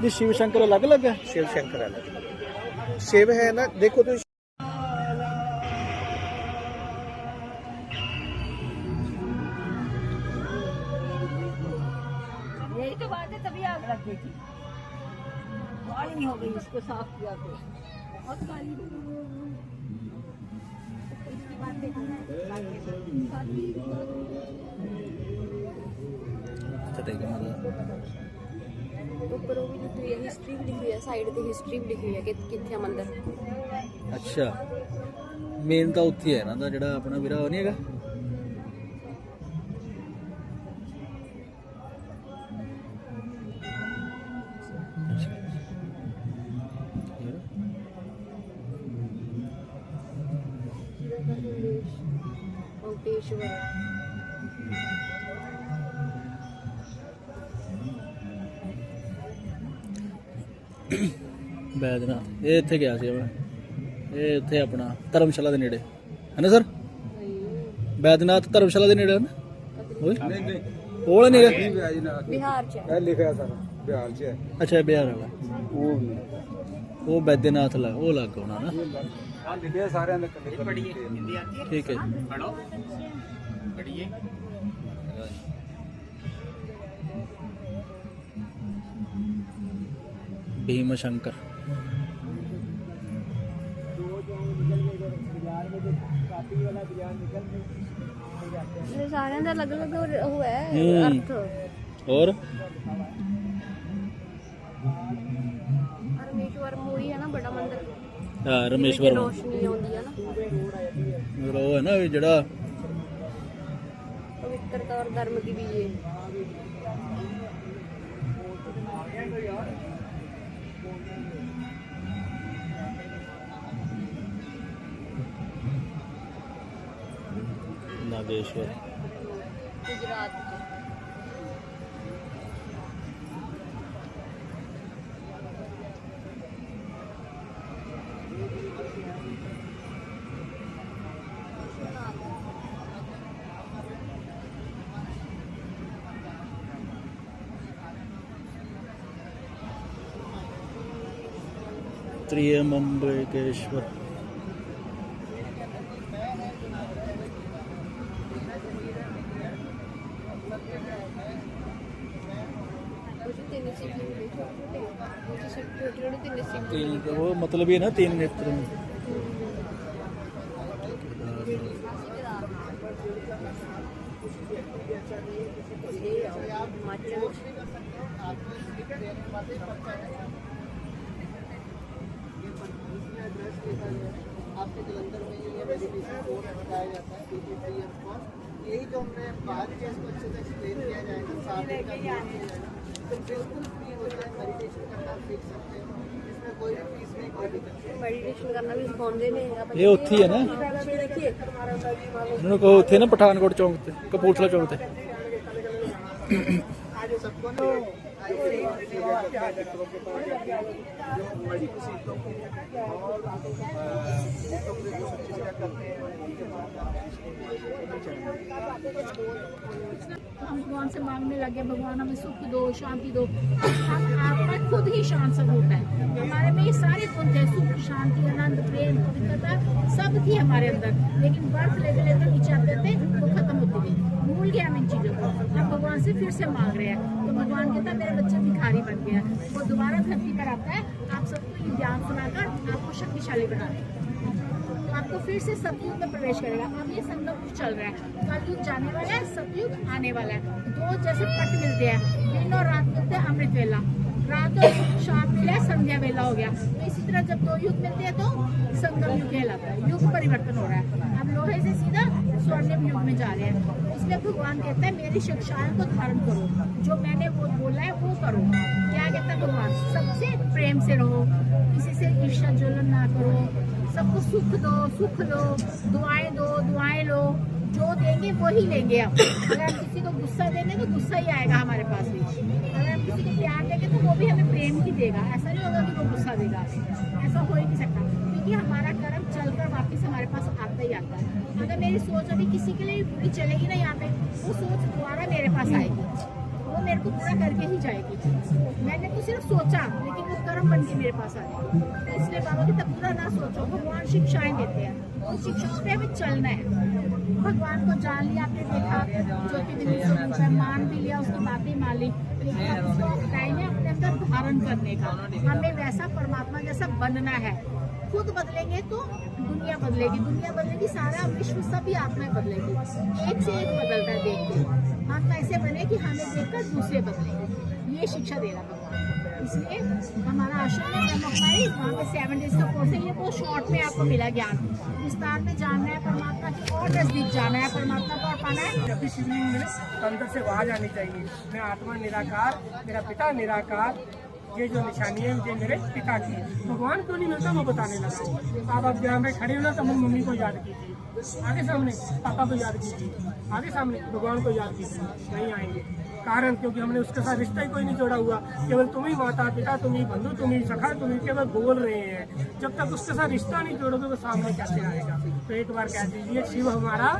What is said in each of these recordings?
जी शिव शंकर अलग अलग है। शिव शंकर अलग शिव है ना, देखो तो यही तो बात है, तभी आग लग गई थी, काली हो गई, इसको साफ किया तो बहुत काली हो गई। इसकी बातें ਉੱਪਰ ਉਹ ਵੀ ਲਿਖੀ ਹੋਈ ਹੈ, ਹਿਸਟਰੀ ਵੀ ਲਿਖੀ ਹੋਈ ਹੈ, ਸਾਈਡ ਤੇ ਹਿਸਟਰੀ ਵੀ ਲਿਖੀ ਹੋਈ ਹੈ ਕਿ ਕਿੱਥੇ ਆ ਮੰਦਿਰ। अच्छा मेन तो उत्थे है ना दा जेड़ा अपना वीरा वो नहीं हैगा। ओंकेश्वर बैद्यनाथ ये इत्थे गया सी मैं, ये इत्थे अपना धर्मशाला दे नेड़े है ना सर। बैद्यनाथ धर्मशाला दे नेड़े है ना। ओए वो वाला नहीं है बिहार ਚ ਇਹ ਲਿਖਿਆ ਸਰ ਬਿਹਾਰ 'ਚ ਹੈ। अच्छा बिहार वाला वो बैद्यनाथ ला वो लग होना ना। ਆ ਲਿਖਿਆ ਸਾਰਿਆਂ ਦੇ ਕੱਲੇ ਪੜੀਏ ठीक है ਪੜੋ ਪੜੀਏ। भीम शंकर ਇਹ ਸਾਰਿਆਂ ਦਾ ਅਲੱਗ ਅਲੱਗ ਉਹ ਹੈ ਅਰਥ। और ਰਮੇਸ਼ਵਰ ਮੋਈ ਹੈ ਨਾ ਬੜਾ ਮੰਦਿਰ, हाँ रमेश्वर ਰੋਸ਼ਨੀ ਆਉਂਦੀ ਹੈ ਨਾ, वो है ना जड़ा ਪਵਿੱਤਰਤਾ ਔਰ ਧਰਮ ਦੀ ਵੀ ਇਹ नागेश्वर गुजरात ਚ। त्रियंबकेश्वर वो मतलब ये ना तीन नेत्र में। आपके जलंधर में ये मेडिटेशन कोर्स बताया जाता है यही जो हमने बाहर के इसको अच्छे से एक्सप्लेन किया जाएगा, साथ में तो बिल्कुल फ्री होता है, मेडिटेशन करना सीख सकते हैं, इसमें कोई भी फीस नहीं, कोई दिक्कत नहीं। मेडिटेशन करना भी सिखाते हैं। ये उत्थे ही है ना, देखिए उन्होंने कहो उत्थे ना पठानकोट चौक ते कपूरथला चौक ते आज सबको ना हम भगवान से मांगने लगे, भगवान हमें सुख दो, शांति दो। हम आपका खुद ही शांत स्वरूप है, हमारे में ये सारे गुण थे, सुख, शांति, आनंद, प्रेम, पवित्रता सब थी हमारे अंदर, लेकिन बर्थ लेते लेते नीचे आते थे वो खत्म होती गई, भूल गया हम इन चीज़ों को। हम भगवान से फिर से मांग रहे हैं, तो भगवान कहता है मेरा बच्चा भिखारी बन गया, वो दोबारा धरती पर आता है, आप सबको ये ज्ञान सुनाकर आपको शक्तिशाली बना रहे हैं। आपको फिर से सतयुग में प्रवेश करेगा। अब ये संगम युग चल रहा है, कलयुग जाने वाला है, सतयुग आने वाला है। दो जैसे पट मिलते हैं, दिन और रात मिलते हैं अमृत वेला, रात और शाम मिला है संध्या वेला हो गया। तो इसी तरह जब दो युग मिलते हैं तो संगम युग कहलाता है, युग परिवर्तन हो रहा है। हम लोहे से सीधा स्वर्णिम युग में जा रहे हैं। इसलिए भगवान कहता है मेरी शिक्षाओं को धारण करो, जो मैंने वो बोला है वो करो। क्या कहता है भगवान? सबसे प्रेम से रहो, किसी से ईर्ष्या जलन ना करो, सबको सुख दो, सुख लो, दुआएं दो, दुआएं लो, जो देंगे वो ही लेंगे हम। अगर हम किसी को गुस्सा देंगे तो गुस्सा ही आएगा हमारे पास भी, अगर हम किसी को प्यार देंगे तो वो भी हमें प्रेम ही देगा। ऐसा नहीं होगा कि वो गुस्सा देगा, ऐसा हो ही नहीं सकता, क्योंकि हमारा कर्म चलकर वापस हमारे पास आता ही आता है। अगर मेरी सोच अभी किसी के लिए बुरी चलेगी ना यहाँ पे, वो सोच दोबारा मेरे पास आएगी, वो वो मेरे को पूरा करके ही जाएगी। मैंने तो सिर्फ सोचा, लेकिन वो कर्म बन के मेरे पास आ गई। तो इसलिए बाबा की तब पूरा ना सोचो, भगवान शिक्षाएं देते हैं, उन शिक्षाओं पे हमें चलना है। भगवान को जान लिया, आपने देखा ज्योतिर्लिंग स्वरूप है, मान भी लिया, उसकी बातें मान ली, लेकिन अब उसको टाइम है अपने अंदर धारण करने का। हमें वैसा परमात्मा जैसा बनना है। खुद बदलेंगे तो दुनिया बदलेगी, दुनिया बदलेगी, सारा विश्व सभी आत्माएं बदलेगी। एक से एक बदलता है देख के। हम ऐसे बने कि हमें देखकर दूसरे बदलेंगे, ये शिक्षा दे रहा भगवान। इसलिए हमारा आश्रम में ब्रह्मकुमारी, वहाँ पे 7 डेज का कोर्स है। ये बहुत शॉर्ट में आपको मिला ज्ञान, विस्तार में जानना है, परमात्मा की और नजदीक जाना है, परमात्मा को और पाना है। जब भी शिवलिंग मिले तो अंदर से आवाज आनी चाहिए, मैं आत्मा निराकार, मेरा पिता निराकार, ये जो निशानी है मुझे मेरे पिता की। भगवान क्यों नहीं मिलता वो बताने लगा। आप ध्यान में खड़े हो ना, तो मम्मी को याद कीजिए, आगे सामने पापा को याद कीजिए, आगे सामने भगवान को याद कीजिए, नहीं आएंगे। कारण क्योंकि हमने उसके साथ रिश्ता ही कोई नहीं जोड़ा हुआ। केवल तुम ही माता पिता, तुम ही बंधु, तुम ही सखा, तुम ही केवल बोल रहे हैं। जब तक उसके साथ रिश्ता नहीं जोड़ोगे वो सामने कैसे आएगा। तो एक बार कह दीजिए, शिव हमारा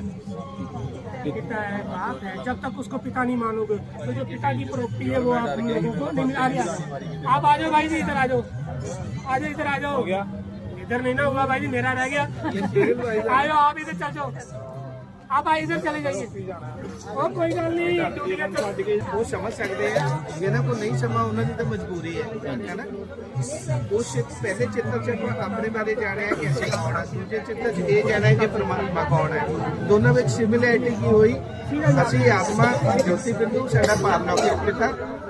पिता है, बाप है। जब तक उसको पिता नहीं मानोगे तो जो पिता की प्रॉपर्टी है वो आप हम लोगों को नहीं मिला। आप आ जाओ भाई जी, इधर आ जाओ, आ जाओ, इधर आ जाओ। इधर नहीं ना हुआ भाई जी, मेरा रह गया। आयो आप इधर चल जाओ, आप इधर चले जाइए, और कोई गल नहीं। वो समझ सकते हैं, जिन्हों को नहीं समा उन्होंने तो मजबूरी है ना। वो पहले चित्र च अपने बारे जाने है कैसे कौन है, दूजे चित्र च ये जाना है कि परमात्मा कौन है। दोनों में सिमिलैरिटी की हुई, असी आत्मा ज्योति बिंदु, साडा पारलौकिक पिता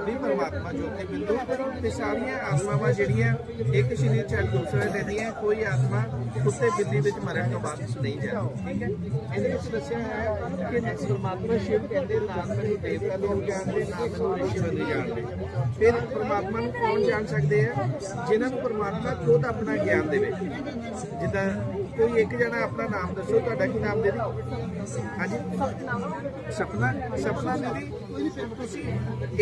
भी परमात्मा ज्योति बिंदु, ते सारियां आत्मावां जिहड़ियां एक शरीर च दूसरा रहंदियां, कोई आत्मा कुत्ते बिल्ली विच मरण तो बाद नहीं जाती। ठीक है, इहदे विच दस्सिया है कि परमात्मा शिव कहते ना मैनूं देवता लोग जानते, ना मैनूं ऋषि मुनि जानते। फिर परमात्मा नूं कौन जान सकते हैं? जिन्हां नूं परमात्मा खुद अपना ज्ञान देवे। जिद्दां कोई एक जना अपना नाम दसो, तुहाडा की नाम दे दी? हाँ जी, सपना, सपना दीदी तुसीं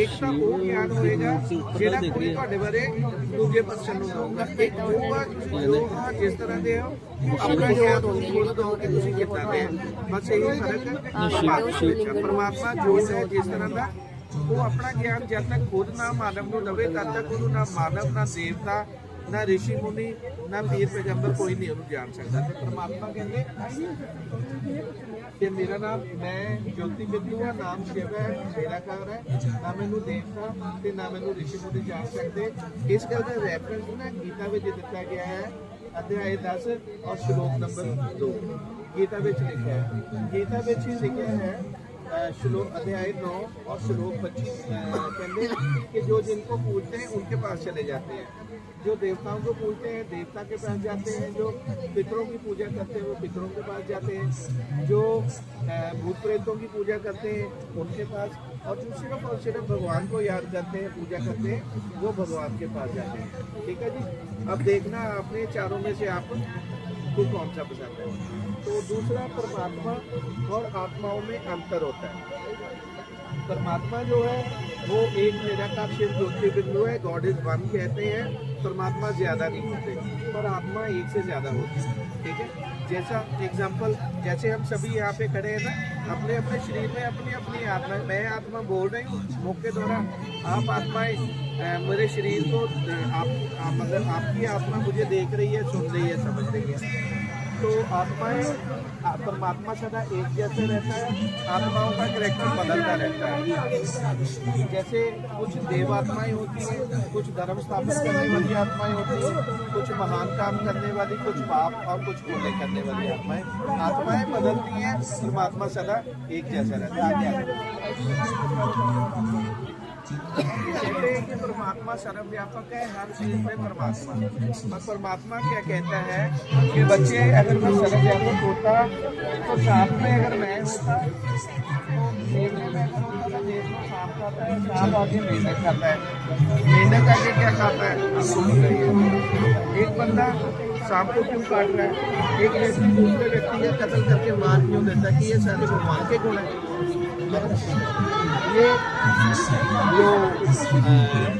एक तो वो ज्ञान होएगा जिहड़ा कोई तुहाडे बारे दूजे पर्सन नूं दਊਗਾ। एक होगा जो जिस तरह दे हो अपना ज्ञान खुद दो कि तुसीं कितना दे। बस यही फर्क है। परमात्मा जो है जिस तरह का वो अपना ज्ञान जब तक खुद ना मानव नूं दवे तब तक उन्होंने ना मानव, ना देवता, ना ऋषि मुनि, ना पीर पैगंबर कोई नहीं उन्होंने जान सकता। तो परमात्मा कहते कि मेरा नाम, मैं ज्योति बिंदु है, नाम शिव है, निराकार है, ना मैनू देवता ते ना मैनू ऋषि मुनि जान सकते। इस गल का रैफरेंस ना गीता में दिता गया है, अध्याय 10 और श्लोक नंबर 2 गीता में लिखा है। गीता में लिखा है श्लोक अध्याय 9 और श्लोक 25 कहते कि जो जिनको पूजते हैं उनके पास चले जाते हैं, जो देवताओं को पूजते हैं देवता के पास जाते हैं, जो पितरों की पूजा करते हैं वो पितरों के पास जाते हैं, जो भूत प्रेतों की पूजा करते हैं उनके पास, और जो सिर्फ और सिर्फ भगवान को याद करते हैं, पूजा करते हैं, वो भगवान के पास जाते हैं। ठीक है जी, अब देखना आपने चारों में से आपको कौन सा पसंद है। तो दूसरा, परमात्मा और आत्माओं में अंतर होता है। परमात्मा जो है वो एक निराकार शिव ज्योति बिंदु है, गॉड इज वन कहते हैं। परमात्मा ज्यादा नहीं होते पर आत्मा एक से ज्यादा होती है। ठीक है, जैसा एग्जाम्पल, जैसे हम सभी यहाँ पे खड़े हैं ना, अपने अपने शरीर में अपनी अपनी आत्मा, मैं आत्मा बोल रही हूँ मौके द्वारा, आप आत्माएं मेरे शरीर को मतलब आपकी आत्मा मुझे देख रही है, सुन रही है, समझ रही है। तो आत्माएं, परमात्मा सदा एक जैसे रहता है, आत्माओं का कैरेक्टर बदलता रहता है। जैसे कुछ देव आत्माएं होती हैं, कुछ धर्म स्थापित करने वाली आत्माएं होती हैं, कुछ महान काम करने वाली, कुछ पाप और कुछ पुण्य करने वाली आत्माएं बदलती हैं, परमात्मा सदा एक जैसा रहता है। कहते हैं कि परमात्मा सर्वव्यापक है, हर चीज में परमात्मा। और परमात्मा क्या कहता है कि बच्चे, अगर मैं सर्वव्यापक होता तो साथ में अगर मैं होता तो देखने में देखना सांप खाता है, सांप आगे मेंढक खाता है, मेंढक आगे क्या खाता है आपको बताइए। एक बंदा सांप को क्यों काट रहा है, एक व्यक्ति दूसरे व्यक्ति का कत्ल करके मार क्यों देता है, कि ये सारे भगवान के गुण हैं। ये जो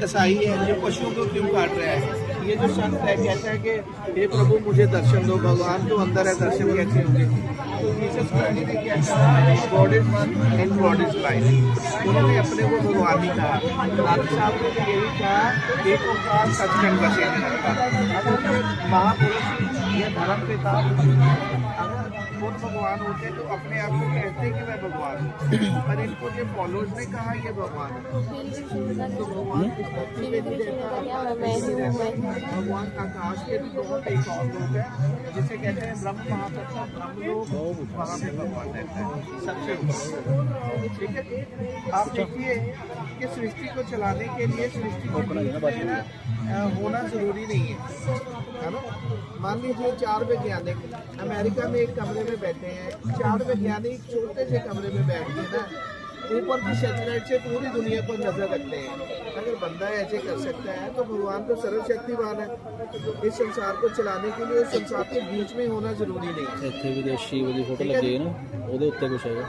ईसाई है जो पशुओं को क्यों काट रहा है, ये जो संत है कहता है कि हे प्रभु मुझे दर्शन दो, भगवान तो अंदर है, दर्शन कैसे होंगे। तो जीसस क्राइस्ट ने क्या कहा, God is one and God is life. उन्होंने अपने को भगवान ही कहा। नाथ साहब ने भी यही कहा, एक ओंकार सचखंड बसे निरंतर। अगर महापुरुष या धर्म पिता अगर खुद भगवान होते तो अपने आप को कहते कि मैं भगवान हूँ, पर इनको जो फॉलोअर्स ने कहा ये भगवान है। तो भगवान इस धरती पे नहीं रहता, भगवान आकाश के भी बहुत एक और लोग हैं जिसे कहते हैं ब्रह्म महातत्व, ब्रह्म लोग, वहाँ पे भगवान रहता है सबसे ऊपर। ठीक है, आप देखिए कि सृष्टि को चलाने के लिए सृष्टि को होना जरूरी नहीं है ना। मान लीजिए 4 वैज्ञानिक अमेरिका में एक कमरे में बैठे हैं, 4 वैज्ञानिक छोटे से कमरे में बैठ के ना ऊपर की सैटेलाइट से पूरी दुनिया पर नजर रखते हैं। अगर बंदा ऐसे कर सकता है तो भगवान तो सर्वशक्तिवान है। इस संसार को चलाने के लिए संसार के बीच में होना जरूरी नहीं है। ਇੱਥੇ ਵੀ ਦੇ ਸ਼ਿਵ ਦੀ ਫੋਟੋ ਲੱਗੀ ਹੈ ਨਾ, ਉਹਦੇ ਉੱਤੇ ਕੁਛ ਹੈਗਾ।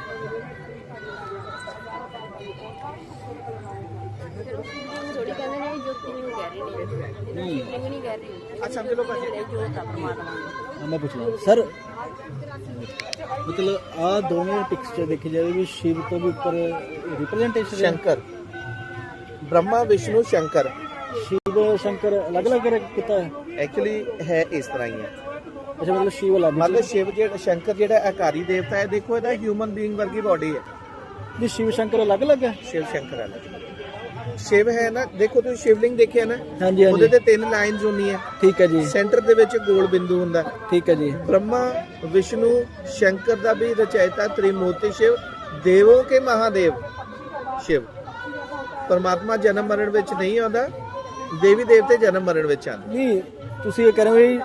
थोड़ी कहते हैं जो नहीं कह रही नहीं कह रही। अच्छा चलो भाजी जो था परमात्मा ਹਾਂ, ਮੈਂ ਪੁੱਛਣਾ ਸਰ, ਮਤਲਬ ਆ ਦੋਵੇਂ ਪਿਕਚਰ ਦੇਖੀ ਜਾਵੇ ਵੀ ਸ਼ਿਵ ਤੋਂ ਵੀ ਉੱਪਰ ਰਿਪਰੈਜ਼ੈਂਟੇਸ਼ਨ शंकर, ब्रह्मा विष्णु शंकर शिव शंकर अलग अलग किता है। एक्चुअली है इस तरह ही है। अच्छा, मतलब शिव अलग, मतलब शिव जो शंकर जो आकारी देवता है, देखो ਇਹਦਾ ਹਿਊਮਨ ਬੀਇੰਗ ਵਰਗੀ ਬॉडी है। जी शिव शंकर अलग अलग है। शिव शंकर अलग शिव है ना, देखो ਤੁਸੀਂ शिवलिंग ਦੇਖਿਆ ਨਾ, हाँ जी हाँ ਉਹਦੇ जी, ਤੇ 3 ਲਾਈਨਸ ਹੁੰਦੀਆਂ, ठीक है जी, ਸੈਂਟਰ ਦੇ ਵਿੱਚ ਗੋਲ ਬਿੰਦੂ ਹੁੰਦਾ। ठीक है जी। ब्रह्मा विष्णु शंकर ਦਾ ਵੀ ਰਚयिता त्रिमूर्ति शिव, देवों के महादेव शिव। परमात्मा जन्म मरण ਵਿੱਚ ਨਹੀਂ ਆਉਂਦਾ, ਦੇਵੀ ਦੇਵਤੇ ਜਨਮ ਮਰਨ ਵਿੱਚ ਆਉਂਦੇ। नहीं ਤੁਸੀਂ ਇਹ ਕਹਿ ਰਹੇ ਹੋ ਵੀ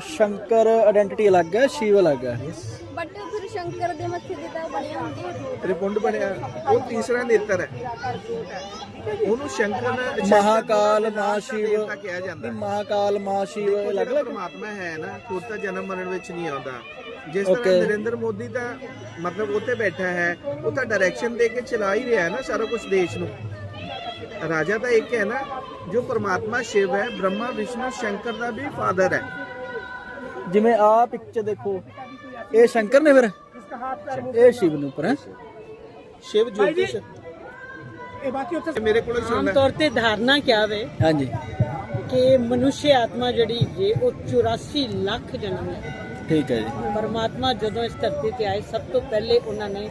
ਸ਼ੰਕਰ ਆਇਡੈਂਟੀਟੀ ਅਲੱਗ ਹੈ, ਸ਼ਿਵ ਅਲੱਗ ਹੈ। बट फिर शंकर दे मत्थे ते तां बने होंदे त्रिपुंड ਬਣਿਆ, ਉਹ ਤੀਸਰਾ ਨੇਤਰ ਹੈ, ਉਹਨੂੰ ਸ਼ੰਕਰ ਮਹਾਕਾਲ ਮਹਾਸ਼ਿਵ ਦੇਵਤਾ ਕਿਹਾ ਜਾਂਦਾ ਹੈ। ਮਹਾਕਾਲ ਮਹਾਸ਼ਿਵ ਅਲੱਗ ਅਲੱਗ। ਪਰਮਾਤਮਾ ਹੈ ਨਾ, ਖੁਦ ਤਾਂ ਜਨਮ ਮਰਨ ਵਿੱਚ ਨਹੀਂ ਆਉਂਦਾ। ਜਿਸ ਤਰ੍ਹਾਂ ਨਰਿੰਦਰ ਮੋਦੀ ਦਾ ਮਤਲਬ ਉੱਥੇ ਬੈਠਾ ਹੈ, ਉਹ ਤਾਂ ਡਾਇਰੈਕਸ਼ਨ ਦੇ ਕੇ ਚਲਾ ਹੀ ਰਿਹਾ ਹੈ ਨਾ ਸਾਰਾ ਕੁਝ ਦੇਸ਼ ਨੂੰ। ਰਾਜਾ ਤਾਂ ਇੱਕ ਹੈ ਨਾ, ਜੋ ਪਰਮਾਤਮਾ ਸ਼ਿਵ ਹੈ, ਬ੍ਰਹਮਾ ਵਿਸ਼ਨੂੰ ਸ਼ੰਕਰ ਦਾ ਵੀ ਫਾਦਰ ਹੈ। ਜਿਵੇਂ ਆ ਪਿਕਚਰ ਦੇਖੋ, ਇਹ ਸ਼ੰਕਰ ਨੇ, ਫਿਰ ਇਹ ਸ਼ਿਵ ਨੇ ਉੱਪਰ ਹੈ। शिव ज्योतिष मेरे को ਆਮ ਤੌਰ ਤੇ ਧਾਰਨਾ ਕਿਆ ਵੇ ਹਾਂਜੀ ਕਿ ਮਨੁੱਖ ਆਤਮਾ ਜਿਹੜੀ ਹੈ ਉਹ 84 ਲੱਖ ਜਨਮ ਹੈ। ਠੀਕ ਹੈ ਜੀ। ਪਰਮਾਤਮਾ ਜਦੋਂ ਇਸ ਧਰਤੀ ਤੇ ਆਏ, ਸਭ ਤੋਂ ਪਹਿਲੇ ਉਹਨਾਂ ਨੇ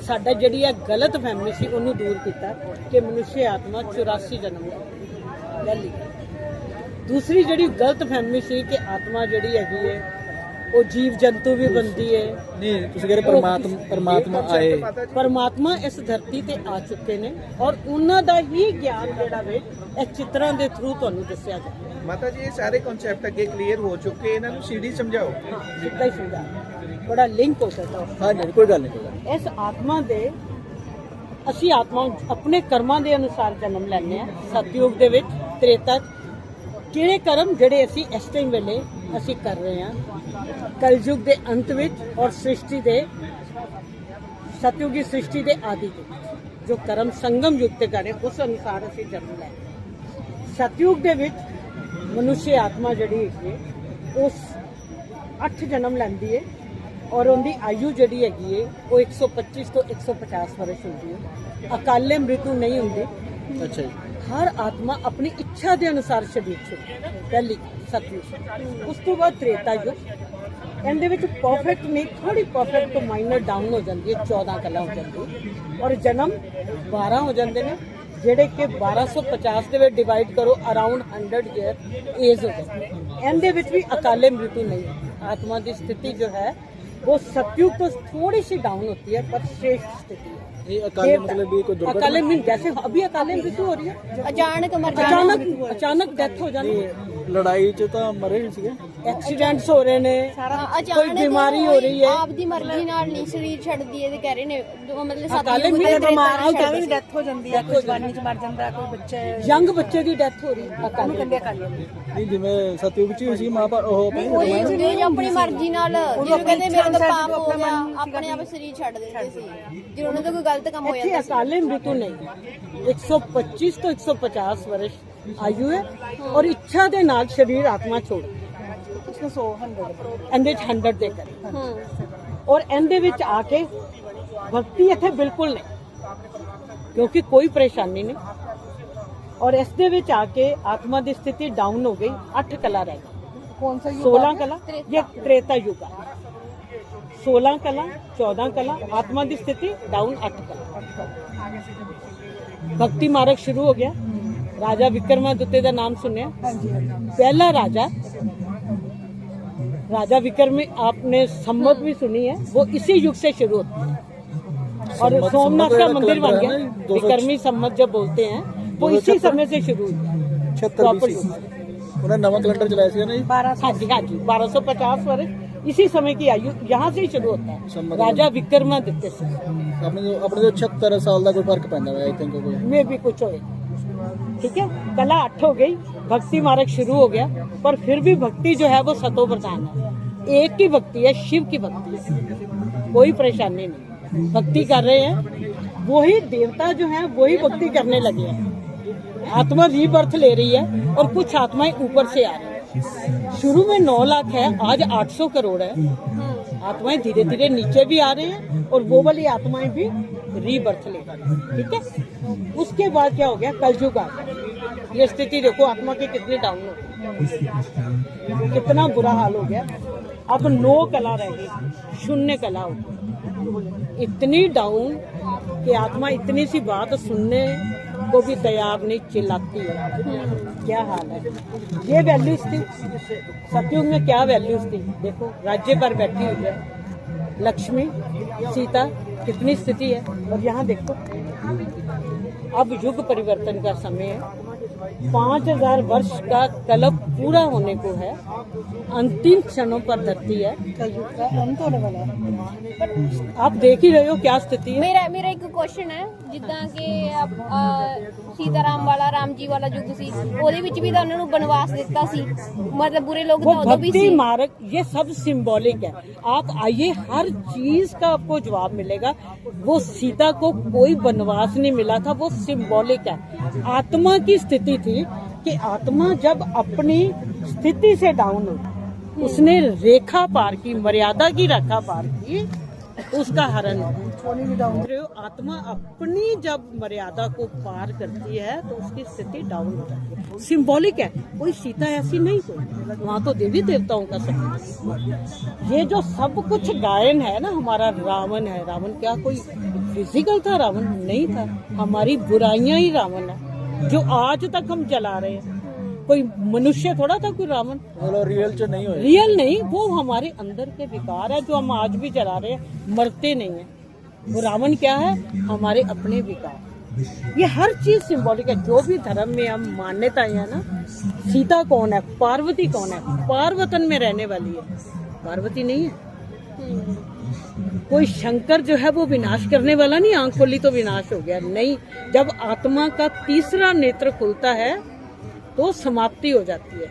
ਸਾਡਾ ਜਿਹੜੀ ਇਹ ਗਲਤ ਫਹਿਮੀ ਸੀ ਉਹਨੂੰ ਦੂਰ ਕੀਤਾ ਕਿ ਮਨੁੱਖ ਆਤਮਾ 84 ਜਨਮ ਹੈ। ਪਹਿਲੀ ਦੂਸਰੀ ਜਿਹੜੀ ਗਲਤ ਫਹਿਮੀ ਸੀ ਕਿ ਆਤਮਾ ਜਿਹੜੀ ਹੈਗੀ ਹੈ ਉਹ ਜੀਵ ਜੰਤੂ ਵੀ ਬਣਦੀ ਹੈ। ਨਹੀਂ ਤੁਸੀਂ ਕਹਿੰਦੇ ਪਰਮਾਤਮਾ ਆਏ, ਪਰਮਾਤਮਾ ਇਸ ਧਰਤੀ ਤੇ ਆ ਚੁੱਕੇ ਨੇ ਔਰ ਉਹਨਾਂ ਦਾ ਹੀ ਗਿਆਨ ਜਿਹੜਾ ਵੇ ਇਹ ਚਿੱਤਰਾਂ ਦੇ ਥਰੂ ਤੁਹਾਨੂੰ ਦੱਸਿਆ ਜਾਂਦਾ। ਮਾਤਾ ਜੀ ਇਹ ਸਾਰੇ ਕਨਸੈਪਟ ਅੱਗੇ ਕਲੀਅਰ ਹੋ ਚੁੱਕੇ, ਇਹਨਾਂ ਨੂੰ ਸੀਡੀ ਸਮਝਾਓ। ਸਿੱਧਾ ਹੀ ਸਮਝਾ, ਬੜਾ ਲਿੰਕ ਹੋ ਸਕਦਾ। ਹਾਂਜੀ ਕੋਈ ਗੱਲ ਨਹੀਂ। ਇਸ ਆਤਮਾ ਦੇ ਅਸੀਂ ਆਤਮਾ ਆਪਣੇ ਕਰਮਾਂ ਦੇ ਅਨੁਸਾਰ ਜਨਮ ਲੈਂਦੇ ਆ। ਸਤਯੁਗ ਦੇ ਵਿੱਚ, ਤ੍ਰੇਤਾ ਕਿਹੜੇ ਕਰਮ ਜਿਹੜੇ ਅਸੀਂ ਇਸ ਟਾਈਮ ਵੇਲੇ ਅਸੀਂ ਕਰ ਰਹੇ ਹਾਂ, ਕਲਯੁਗ ਦੇ ਅੰਤ ਵਿੱਚ ਔਰ ਸ੍ਰਿਸ਼ਟੀ ਦੇ ਸਤਯੁਗੀ ਸ੍ਰਿਸ਼ਟੀ ਦੇ ਆਦਿ ਦੇ ਵਿੱਚ ਜੋ ਕਰਮ ਸੰਗਮ ਯੁਗ ਤੇ ਕਰੇ ਉਸ ਅਨੁਸਾਰ ਅਸੀਂ ਜਨਮ ਲੈ। ਸਤਯੁਗ ਦੇ ਵਿੱਚ ਮਨੁੱਖ ਆਤਮਾ ਜਿਹੜੀ ਹੈਗੀ ਹੈ ਉਸ 8 ਜਨਮ ਲੈਂਦੀ ਹੈ ਔਰ ਉਹਦੀ ਆਯੂ ਜਿਹੜੀ ਹੈਗੀ ਹੈ ਉਹ 125 ਤੋਂ 150 ਵਰਸ਼ ਹੁੰਦੀ ਹੈ। ਅਕਾਲੇ ਮ੍ਰਿਤੂ ਨਹੀਂ ਹੁੰਦੀ। ਅੱਛਾ ਜੀ। ਹਰ ਆਤਮਾ ਆਪਣੀ ਇੱਛਾ ਦੇ ਅਨੁਸਾਰ ਸ਼ਰੀਰ ਛੱਡਦੀ। ਪਹਿਲੀ ਸਤਯੁਗ, ਉਸ ਤੋਂ ਬਾਅਦ ਤ੍ਰੇਤਾ ਯੁਗ। ਇਹਦੇ ਵਿੱਚ ਪਰਫੈਕਟ ਨਹੀਂ, ਥੋੜੀ ਪਰਫੈਕਟ ਤੋਂ ਮਾਈਨਰ ਡਾਊਨ ਹੋ ਜਾਂਦੀ ਹੈ, 14 ਕਲਾ ਹੋ ਜਾਂਦੀ ਹੈ ਔਰ ਜਨਮ 12 ਹੋ ਜਾਂਦੇ ਨੇ, ਜਿਹੜੇ ਕਿ 1250 ਦੇ ਵਿੱਚ ਡਿਵਾਈਡ ਕਰੋ ਅਰਾਊਂਡ 100 ਈਅਰ ਏਜ ਹੋ ਜਾਂਦੀ ਹੈ। ਇਹਦੇ ਵਿੱਚ ਵੀ ਅਕਾਲੇ ਮ੍ਰਿਤੂ ਨਹੀਂ। ਆਤਮਾ ਦੀ ਸਥਿਤੀ ਜੋ ਹੈ वो सतयुग तो थोड़ी सी डाउन होती है पर श्रेष्ठ स्थिति है। ये अकाले मतलब भी कोई दुर्घटना अकाले में जैसे अभी अकाले मृत्यु हो रही है, अचानक मर अचानक डेथ हो जानी, लड़ाई च तो मरे नहीं सीगे, एक्सीडेंट्स हो रहे ने, कोई बीमारी हो रही है, ਆਪ ਦੀ ਮਰਜ਼ੀ ਨਾਲ ਨਹੀਂ ਸਰੀਰ ਛੱਡਦੀ ਹੈ ਤੇ ਕਹਿ ਰਹੇ ਨੇ ਮਤਲਬ ਅਕਾਲੇ ਸਤਿਯੁਗ ਮੀਂਹ ਦੇ ਬਿਮਾਰ ਹੋ ਜਾਂਦੀ ਜਾਂਦੀ, ਡੈਥ ਹੋ ਜਾਂਦੀ ਹੈ, ਕੋਈ ਜਵਾਨੀ ਚ ਮਰ ਜਾਂਦਾ, ਕੋਈ ਬੱਚੇ ਯੰਗ ਬੱਚੇ ਦੀ ਡੈਥ ਹੋ ਰਹੀ ਹੈ ਅਕਾਲੇ ਕਹਿੰਦੇ ਅਕਾਲੇ नहीं जिवें सतयुग च ही सी मां पर ਉਹ ਕੋਈ ਜੋ ਆਪਣੀ ਮਰਜ਼ੀ ਨਾਲ ਜਿਵੇਂ ਕਹਿੰਦੇ ਮੇਰਾ ਤਾਂ ਪਾਪ ਹੋ ਗਿਆ ਆਪਣੇ ਆਪ ਸਰੀਰ ਛੱਡ ਦਿੰਦੇ ਸੀ ਜੇ ਉਹਨਾਂ ਦਾ ਕੋਈ ਗਲਤ ਕੰਮ ਹੋ ਇੱਥੇ ਜਾਂਦਾ ਸੀ। अकाले मृत्यु नहीं, 125 ਤੋਂ 150 वर्ष आयु है और इच्छा ਦੇ ਨਾਲ शरीर आत्मा छोड़ ਇਹਦੇ 100 ਦੇ ਕਰੇ ਔਰ ਇਹਦੇ ਵਿੱਚ ਆ ਕੇ ਭਗਤੀ ਇੱਥੇ ਬਿਲਕੁਲ ਨਹੀਂ, ਕਿਉਂਕਿ ਕੋਈ ਪਰੇਸ਼ਾਨੀ ਨਹੀਂ और इस दे विच आके आत्मा की स्थिति डाउन हो गई, 8 कला रह गई। कौन सा 16 कला ये त्रेता युग है, 16 कला 14 कला आत्मा की स्थिति डाउन, 8 कला। भक्ति मार्ग शुरू हो गया, राजा विक्रमादित्य का नाम सुनिया, पहला राजा राजा विक्रम आपने सम्मत भी सुनी है, वो इसी युग से शुरू होती है और सोमनाथ का मंदिर बन गया। विक्रमी सम्मत जब बोलते हैं वो इसी समय से शुरू हुई। 76 उन्होंने नवा कैलेंडर चलाया सी ना जी, हाँ जी 1250 वर्ष इसी समय की आयु यहाँ से ही शुरू होता है, राजा विक्रमादित्य से। अपने जो 76 साल का कोई फर्क पैंदा है आई थिंक कोई में भी कुछ होए, ठीक है। कला 8 हो गई, भक्ति मार्ग शुरू हो गया, पर फिर भी भक्ति जो है वो सतो प्रधान है, एक की भक्ति है, शिव की भक्ति है, कोई परेशानी नहीं। भक्ति कर रहे हैं, वही देवता जो है वही भक्ति करने लगे हैं, आत्मा रीबर्थ ले रही है और कुछ आत्माएं ऊपर से आ रही है। शुरू में 9 लाख है, आज 800 करोड़ है, आत्माएं धीरे धीरे नीचे भी आ रहे हैं और वो वाली आत्माएं भी रीबर्थ ले रही है, ठीक है। उसके बाद क्या हो गया, कलयुग आ गया। ये स्थिति देखो आत्मा की कितनी डाउन हो गई, कितना बुरा हाल हो गया। अब 9 कला रह गई, 0 कला हो गई, इतनी डाउन कि आत्मा इतनी सी बात सुनने को भी तैयार नहीं, चिल्लाती है। क्या हाल है, ये वैल्यूज थी सतयुग में, क्या वैल्यूज थी देखो, राज्य पर बैठी हुई है लक्ष्मी सीता, कितनी स्थिति है। और यहाँ देखो अब युग परिवर्तन का समय है, 5000 वर्ष का कल्प पूरा होने को है, अंतिम क्षणों पर धरती है, कलयुग का अंत होने वाला है। आप देख ही रहे हो क्या स्थिति है। ਮੇਰਾ ਇੱਕ ਕੁਐਸਚਨ ਹੈ, ਜਿੱਦਾਂ ਕਿ ਸੀਤਾਰਾਮ ਵਾਲਾ ਰਾਮ ਜੀ ਵਾਲਾ ਯੁੱਗ ਸੀ, ਉਹਦੇ ਵਿੱਚ ਵੀ ਤਾਂ ਉਹਨਾਂ ਨੂੰ ਬਨਵਾਸ ਦਿੱਤਾ ਸੀ, मतलब बुरे लोग वो तो उਦੋਂ भी भक्ति ਸੀ। मार्ग ये सब सिंबॉलिक है। आप आइए, हर चीज का आपको जवाब मिलेगा। वो सीता को कोई वनवास नहीं मिला था, वो सिंबॉलिक है। आत्मा की स्थिति थी कि आत्मा जब अपनी स्थिति से डाउन हुई, उसने रेखा पार की, मर्यादा की रेखा पार की, उसका हरण हो। आत्मा अपनी जब मर्यादा को पार करती है तो उसकी स्थिति डाउन हो जाती है। सिंबॉलिक है, कोई सीता ऐसी नहीं, कोई वहाँ तो देवी देवताओं का सब। ये जो सब कुछ गायन है ना, हमारा रावण है, रावण क्या कोई फिजिकल था? रावण नहीं था, हमारी बुराइयां ही रावण है जो आज तक हम चला रहे हैं। कोई मनुष्य थोड़ा था कोई रावण, रियल च नहीं हुए, रियल नहीं, वो हमारे अंदर के विकार है जो हम आज भी चला रहे हैं, मरते नहीं है। वो रावण क्या है? हमारे अपने विकार। ये हर चीज सिंबॉलिक है। जो भी धर्म में हम मान्यताएं है ना, सीता कौन है, पार्वती कौन है? पार्वतन में रहने वाली है, पार्वती नहीं है। कोई शंकर जो है वो विनाश करने वाला नहीं, आंख खोली तो विनाश हो गया, नहीं। जब आत्मा का तीसरा नेत्र खुलता है तो समाप्ति हो जाती है,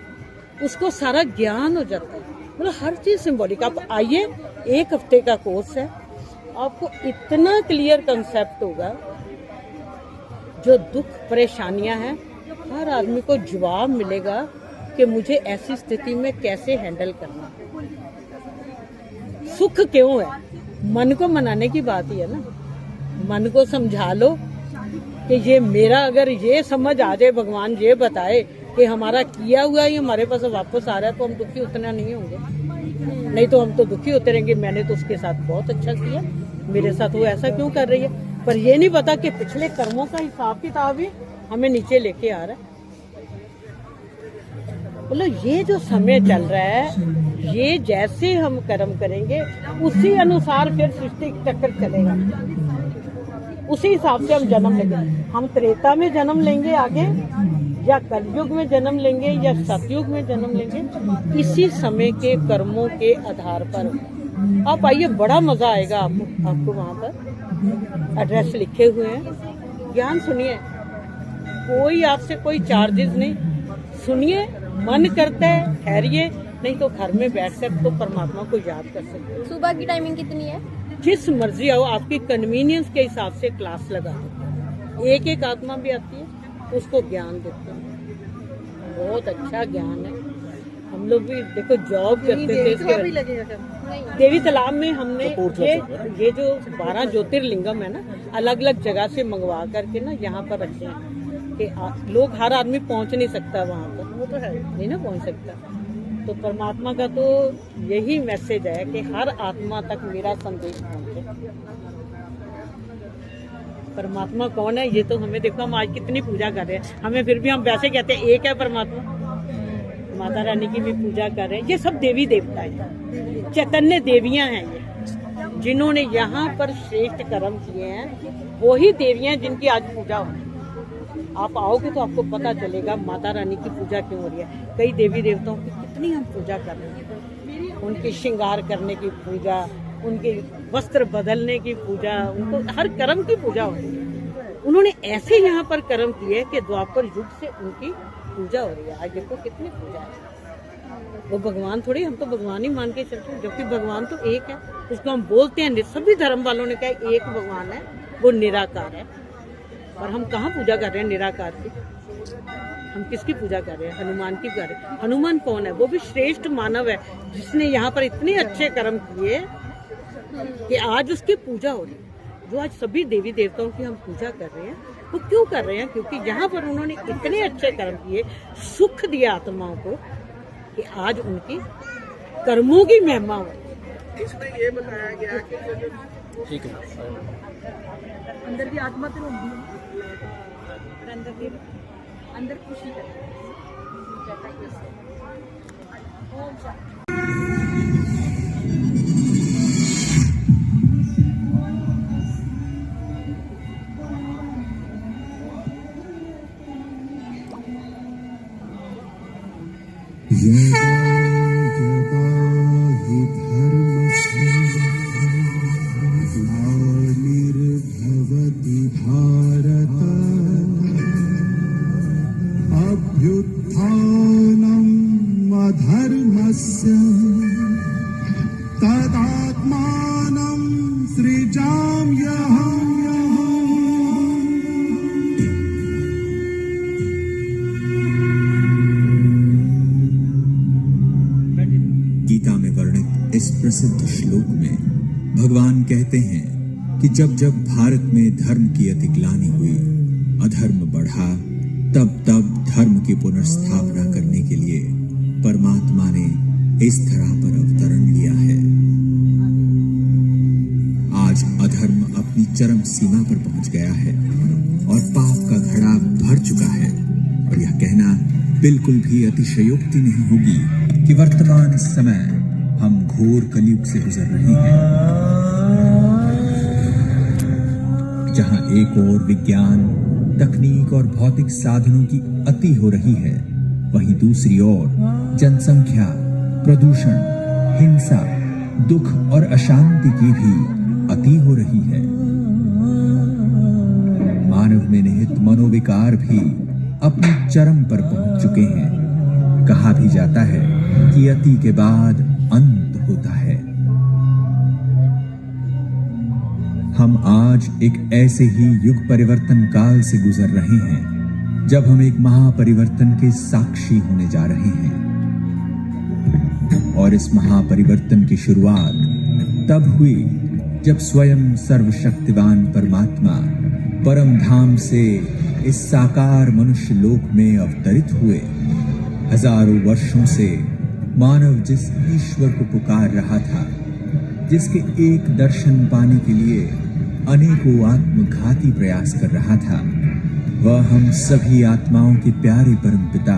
उसको सारा ज्ञान हो जाता है। मतलब हर चीज सिंबॉलिक। आप आइए, 1 हफ्ते का कोर्स है, आपको इतना क्लियर कंसेप्ट होगा। जो दुख परेशानियां हैं, हर आदमी को जवाब मिलेगा कि मुझे ऐसी स्थिति में कैसे हैंडल करना। सुख क्यों है? मन को मनाने की बात ही है ना। मन को समझा लो कि ये मेरा, अगर ये समझ आ जाए, भगवान ये बताए कि हमारा किया हुआ ही हमारे पास वापस आ रहा है, तो हम दुखी उतना नहीं होंगे। नहीं तो हम तो दुखी होते रहेंगे, मैंने तो उसके साथ बहुत अच्छा किया, मेरे साथ वो ऐसा क्यों कर रही है। पर ये नहीं पता कि पिछले कर्मों का हिसाब किताब ही हमें नीचे लेके आ रहा है। मतलब ये जो समय चल रहा है, ये जैसे हम कर्म करेंगे उसी अनुसार फिर सृष्टि चक्र चलेगा, उसी हिसाब से हम जन्म लेंगे। हम त्रेता में जन्म लेंगे आगे, या कलयुग में जन्म लेंगे, या सतयुग में जन्म लेंगे, इसी समय के कर्मों के आधार पर। आप आइए, बड़ा मजा आएगा आपको वहाँ पर एड्रेस लिखे हुए हैं, ज्ञान सुनिए, कोई आपसे कोई चार्जेस नहीं, सुनिए, मन करता है ठहरिए, नहीं तो घर में बैठकर तो परमात्मा को याद कर सकते हैं। सुबह की टाइमिंग कितनी है? जिस मर्जी आओ, आपकी कन्वीनियंस के हिसाब से क्लास लगा दो। एक एक आत्मा भी आती है, उसको ज्ञान देते हैं, बहुत अच्छा ज्ञान है। हम लोग भी देखो जॉब करते थे, देवी तालाब में हमने ये जो 12 ज्योतिर्लिंगम है ना, अलग अलग जगह से मंगवा करके ना यहाँ पर रखे हैं कि लोग, हर आदमी पहुँच नहीं सकता वहाँ पर, वो तो है नहीं ना पहुँच सकता। तो परमात्मा का तो यही मैसेज है कि हर आत्मा तक मेरा संदेश पहुँचे। परमात्मा कौन है ये तो हमें, देखो हम आज कितनी पूजा कर रहे हैं, हमें फिर भी हम वैसे कहते हैं एक है परमात्मा, माता रानी की भी पूजा कर रहे हैं। ये सब देवी देवता हैं, चैतन्य देवियां हैं, ये जिन्होंने यहाँ पर श्रेष्ठ कर्म किए हैं, वही देवियां हैं जिनकी आज पूजा हो। आप आओगे तो आपको पता चलेगा माता रानी की पूजा क्यों हो रही है। कई देवी देवताओं की कितनी हम पूजा कर रहे हैं, उनके श्रृंगार करने की पूजा, उनके वस्त्र बदलने की पूजा, उनको हर कर्म की पूजा होती है। उन्होंने ऐसे यहाँ पर कर्म किए कि द्वापर युग से उनकी पूजा हो रही है। आज देखो कितनी पूजा है। वो भगवान थोड़ी, हम तो भगवान ही मान के चलते हैं, जबकि भगवान तो एक है। उसको हम बोलते हैं, सभी धर्म वालों ने कहा एक भगवान है, वो निराकार है। और हम कहाँ पूजा कर रहे हैं निराकार की? हम किसकी पूजा कर रहे हैं? हनुमान की कर रहे हैं। हनुमान कौन है? वो भी श्रेष्ठ मानव है, जिसने यहाँ पर इतने अच्छे कर्म किए कि आज उसकी पूजा हो रही है। जो आज सभी देवी देवताओं की हम पूजा कर रहे हैं, वो क्यों कर रहे हैं? क्योंकि यहाँ पर उन्होंने इतने अच्छे कर्म किए, सुख दिया आत्माओं को, कि आज उनकी कर्मों की महिमा हो। इसमें ये बताया गया कि ठीक है, अंदर की आत्मा तो होगी, अंदर खुशी ग्लानिर्भवति भारत अभ्युत्थानम् अधर्मस्य तदात्मानं सृजाम्यहम्। गीता में वर्णित इस प्रसिद्ध श्लोक में भगवान कहते हैं कि जब जब भारत में धर्म की अतिग्लानि हुई, अधर्म बढ़ा, तब तब धर्म की पुनर्स्थापना करने के लिए परमात्मा ने इस धरा पर अवतरण लिया है। आज अधर्म अपनी चरम सीमा पर पहुंच गया है और पाप का घड़ा भर चुका है, और यह कहना बिल्कुल भी अतिशयोक्ति नहीं होगी कि वर्तमान समय हम घोर कलयुग से गुजर रहे हैं, जहां एक ओर विज्ञान, तकनीक और भौतिक साधनों की अति हो रही है, वहीं दूसरी ओर जनसंख्या, प्रदूषण, हिंसा, दुख और अशांति की भी अति हो रही है। मानव में निहित मनोविकार भी अपने चरम पर पहुंच चुके हैं। कहा भी जाता है कि अति के बाद अंत होता है। हम आज एक ऐसे ही युग परिवर्तन काल से गुजर रहे हैं, जब हम एक महापरिवर्तन के साक्षी होने जा रहे हैं। और इस महापरिवर्तन की शुरुआत तब हुई जब स्वयं सर्वशक्तिवान परमात्मा परम धाम से इस साकार मनुष्य लोक में अवतरित हुए। हजारों वर्षों से मानव जिस ईश्वर को पुकार रहा था, जिसके एक दर्शन पाने के लिए अनेकों आत्मघाती प्रयास कर रहा था, वह हम सभी आत्माओं के प्यारे परमपिता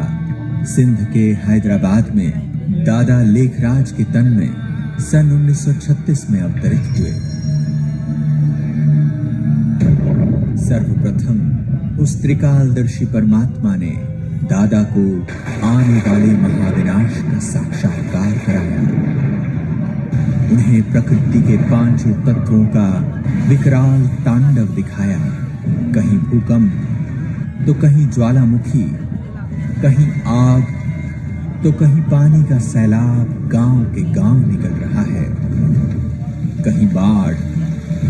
सिंध के हैदराबाद में दादा लेखराज के तन में सन 1936 में अवतरित हुए। सर्वप्रथम उस त्रिकालदर्शी परमात्मा ने दादा को आने वाले महाविनाश का साक्षात्कार कराया। उन्हें प्रकृति के पांचों तत्वों का विकराल तांडव दिखाया। कहीं भूकंप तो कहीं ज्वालामुखी, कहीं आग तो कहीं पानी का सैलाब गांव के गांव निकल रहा है, कहीं बाढ़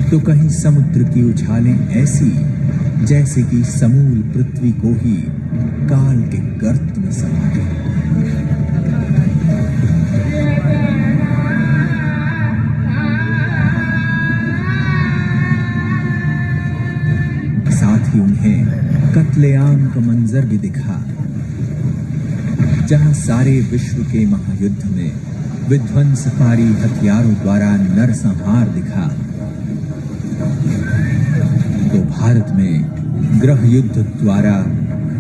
तो कहीं समुद्र की उछालें ऐसी जैसे कि समूल पृथ्वी को ही काल के गर्त में समा दे। साथ ही उन्हें कत्लेआम का मंजर भी दिखा, जहां सारे विश्व के महायुद्ध में विध्वंसकारी हथियारों द्वारा नरसंहार दिखा, तो भारत में गृह युद्ध द्वारा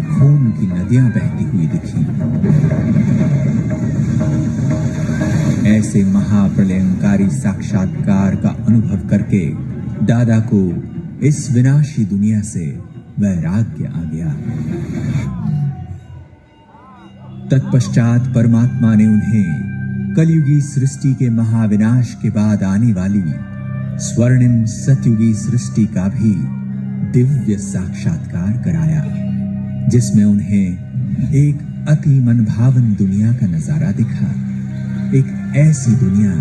खून की नदियां बहती हुई दिखी। ऐसे महाप्रलयंकारी साक्षात्कार का अनुभव करके दादा को इस विनाशी दुनिया से वैराग्य आ गया। तत्पश्चात परमात्मा ने उन्हें कलयुगी सृष्टि के महाविनाश के बाद आने वाली स्वर्णिम सतयुगी सृष्टि का भी दिव्य साक्षात्कार कराया, जिसमें उन्हें एक अति मनभावन दुनिया का नजारा दिखा। एक ऐसी दुनिया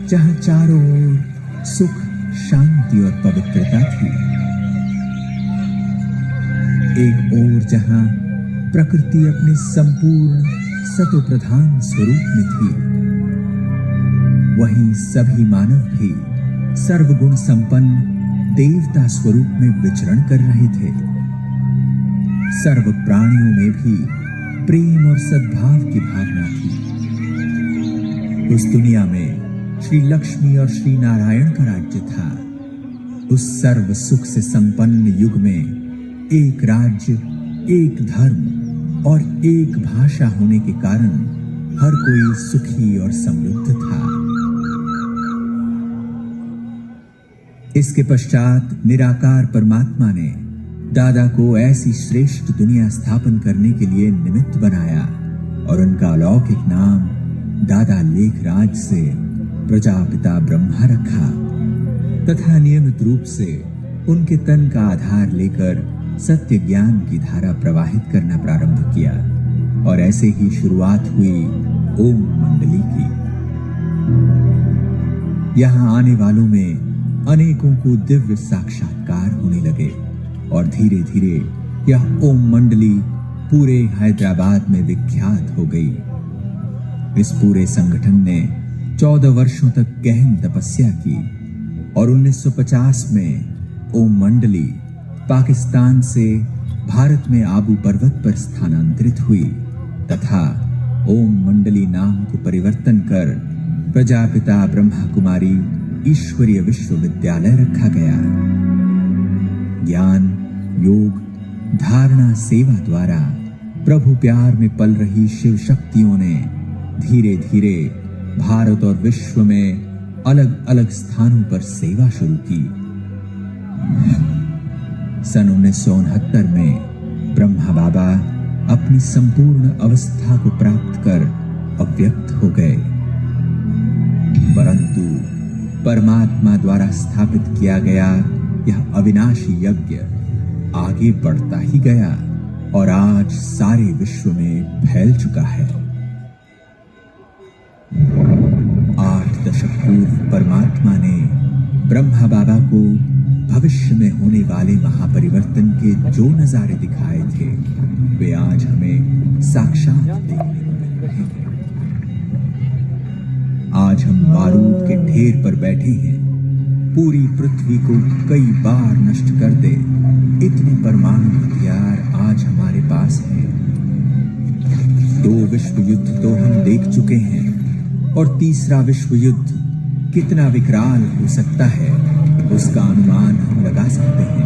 जहां चारों ओर सुख, शांति और पवित्रता थी। एक ओर जहां प्रकृति अपने संपूर्ण सतोप्रधान स्वरूप में थी, वहीं सभी मानव भी सर्वगुण संपन्न देवता स्वरूप में विचरण कर रहे थे। सर्व प्राणियों में भी प्रेम और सद्भाव की भावना थी। उस दुनिया में श्री लक्ष्मी और श्री नारायण का राज्य था। उस सर्व सुख से संपन्न युग में एक राज्य, एक धर्म और एक भाषा होने के कारण हर कोई सुखी और समृद्ध था। इसके पश्चात निराकार परमात्मा ने दादा को ऐसी श्रेष्ठ दुनिया स्थापन करने के लिए निमित्त बनाया और उनका अलौकिक नाम दादा लेखराज से प्रजापिता ब्रह्मा रखा तथा नियमित रूप से उनके तन का आधार लेकर सत्य ज्ञान की धारा प्रवाहित करना प्रारंभ किया। और ऐसे ही शुरुआत हुई ओम मंडली की। यहां आने वालों में अनेकों को दिव्य साक्षात्कार होने लगे और धीरे धीरे यह ओम मंडली पूरे हैदराबाद में विख्यात हो गई। इस पूरे संगठन ने 14 वर्षों तक गहन तपस्या की और 1950 में ओम मंडली पाकिस्तान से भारत में आबू पर्वत पर स्थानांतरित हुई तथा ओम मंडली नाम को परिवर्तन कर प्रजापिता ब्रह्मा कुमारी ईश्वरीय विश्वविद्यालय रखा गया। ज्ञान, योग, धारणा, सेवा द्वारा प्रभु प्यार में पल रही शिव शक्तियों ने धीरे धीरे भारत और विश्व में अलग अलग स्थानों पर सेवा शुरू की। सन 1969 में ब्रह्मा बाबा अपनी संपूर्ण अवस्था को प्राप्त कर अव्यक्त हो गए, परंतु परमात्मा द्वारा स्थापित किया गया यह अविनाशी यज्ञ आगे बढ़ता ही गया और आज सारे विश्व में फैल चुका है। 8 दशक पूर्व परमात्मा ने ब्रह्मा बाबा को भविष्य में होने वाले महापरिवर्तन के जो नजारे दिखाए थे वे आज हमें साक्षात देखने को मिल रहे हैं। आज हम बारूद के ढेर पर बैठे हैं। पूरी पृथ्वी को कई बार नष्ट कर दे इतने परमाणु हथियार आज हमारे पास हैं। 2 विश्व युद्ध तो हम देख चुके हैं और तीसरा विश्व युद्ध कितना विकराल हो सकता है उसका अनुमान हम लगा सकते हैं।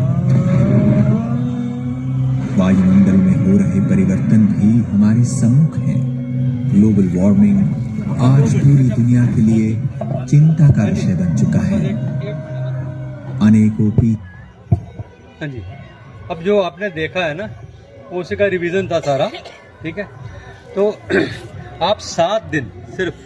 वायुमंडल में हो रहे परिवर्तन भी हमारे सम्मुख हैं। ग्लोबल वार्मिंग आज पूरी दुनिया के लिए चिंता का विषय बन चुका है। अनेकों पी हाँ जी, अब जो आपने देखा है ना, उसी का रिवीजन था सारा, ठीक है। तो आप 7 दिन सिर्फ